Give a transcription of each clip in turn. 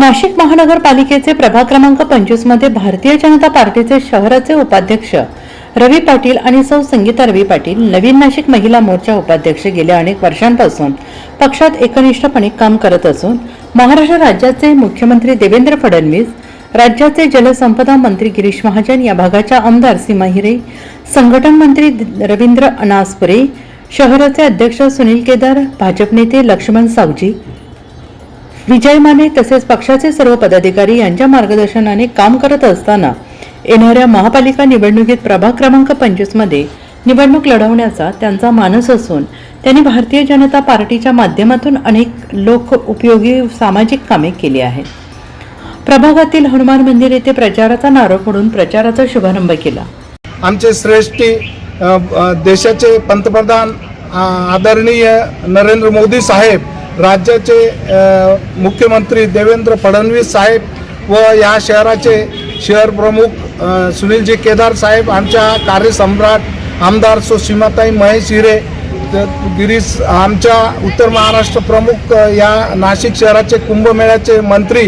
नाशिक महानगरपालिकेचे प्रभाग क्रमांक 25 मध्ये भारतीय जनता पार्टीचे शहराचे उपाध्यक्ष रवी पाटील आणि सौ संगीता रवी पाटील नवीन नाशिक महिला मोर्चा उपाध्यक्ष गेल्या अनेक वर्षांपासून पक्षात एकनिष्ठपणे काम करत असून महाराष्ट्र राज्याचे मुख्यमंत्री देवेंद्र फडणवीस, राज्याचे जलसंपदा मंत्री गिरीश महाजन, या भागाच्या आमदार सीमा हिरे, संघटन मंत्री रवींद्र अनासपुरे, शहराचे अध्यक्ष सुनील केदार, भाजप नेते लक्ष्मण सावजी, विजय माने तसेच पक्षाचे सर्व पदाधिकारी यांच्या मार्गदर्शनाने काम करत असताना येणाऱ्या महापालिका निवडणुकीत प्रभाग क्रमांक 25 मध्ये निवडणूक लढवण्याचा त्यांचा मानस असून त्यांनी भारतीय जनता पार्टीच्या माध्यमातून अनेक लोक उपयोगी सामाजिक कामे केली आहेत. प्रभागातील हनुमान मंदिर येथे प्रचाराचा नारळ फोडून प्रचाराचा शुभारंभ केला. आमचे श्रेष्ठी देशाचे पंतप्रधान आदरणीय नरेंद्र मोदी साहेब, राज्याचे मुख्यमंत्री देवेंद्र फडणवीस साहेब व या शहराचे शहर प्रमुख सुनीलजी केदार साहेब, आमच्या कार्यसम्राट आमदार सीमाताई महेश हिरे, गिरीश, आमच्या उत्तर महाराष्ट्र प्रमुख या नाशिक शहराचे कुंभमेळ्याचे मंत्री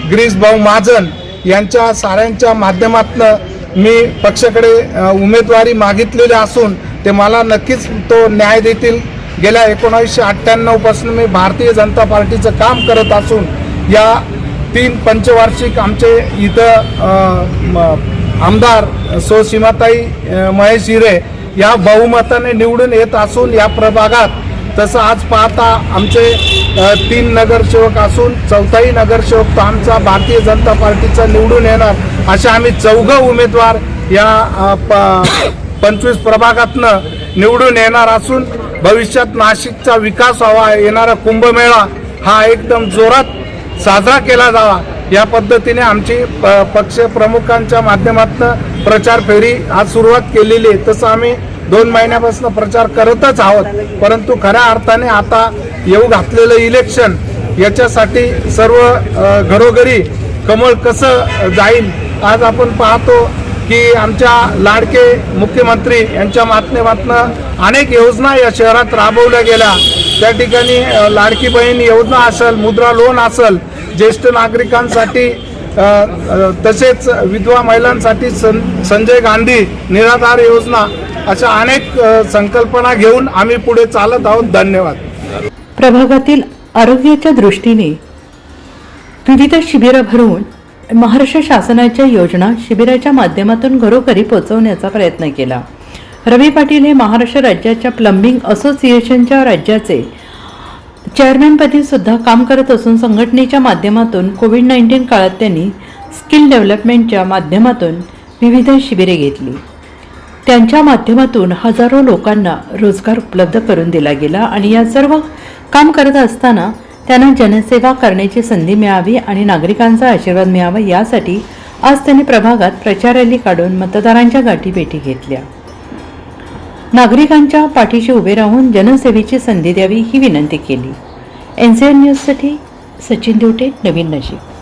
गिरीश भाऊ महाजन यांच्या साऱ्यांच्या माध्यमातून मी पक्षाकडे उमेदवारी मागितलेली असून ते मला नक्कीच तो न्याय देतील. गेल्या 1998 पासून मी भारतीय जनता पार्टीचं काम करत असून या 3 पंचवार्षिक आमचे इथं आमदार सीमाताई महेश हिरे या बहुमताने निवडून येत असून या प्रभागात तसं आज पाहता आमचे 3 नगरसेवक असून 4थाही नगरसेवक तो आमचा भारतीय जनता पार्टीचा निवडून येणार अशा आम्ही 4 उमेदवार या 25 प्रभागातनं निवडून येणार असून भविष्यात नाशिकचा विकास व्हावा, येणारा कुंभमेळा हा एकदम जोरात साजरा केला जावा या पद्धतीने आमची पक्ष प्रमुखांच्या माध्यमातून प्रचार फेरी आज सुरुवात केलेली आहे. तसं आम्ही 2 महिन्यापासून प्रचार करतच आहोत, परंतु खऱ्या अर्थाने आता येऊ घातलेलं इलेक्शन याच्यासाठी सर्व घरोघरी कमळ कसं जाईल. आज आपण पाहतो की आमच्या लाडके मुख्यमंत्री यांच्या माध्यमातून अनेक योजना या शहरात राबवल्या गेल्या. त्या ठिकाणी लाडकी बहीण योजना असेल, मुद्रा लोन असेल, ज्येष्ठ नागरिकांसाठी तसेच विधवा महिलांसाठी संजय गांधी निराधार योजना अशा अनेक संकल्पना घेऊन आम्ही पुढे चालत आहोत. धन्यवाद. प्रभागातील आरोग्याच्या दृष्टीने विविध शिबिरं भरवून महाराष्ट्र शासनाच्या योजना शिबिराच्या माध्यमातून घरोघरी पोहोचवण्याचा प्रयत्न केला. रवी पाटील हे महाराष्ट्र राज्याच्या प्लंबिंग असोसिएशनच्या राज्याचे चेअरमॅनपदी सुद्धा काम करत असून संघटनेच्या माध्यमातून कोविड-19 काळात त्यांनी स्किल डेव्हलपमेंटच्या माध्यमातून विविध शिबिरे घेतली. त्यांच्या माध्यमातून हजारो लोकांना रोजगार उपलब्ध करून दिला गेला आणि या सर्व काम करत असताना त्यांना जनसेवा करण्याची संधी मिळावी आणि नागरिकांचा आशीर्वाद मिळावा यासाठी आज त्यांनी प्रभागात प्रचार रॅली काढून मतदारांच्या गाठीभेटी घेतल्या. नागरिकांच्या पाठीशी उभे राहून जनसेवेची संधी द्यावी ही विनंती केली. NCR न्यूजसाठी सचिन दिवटे, नवीन नाशिक.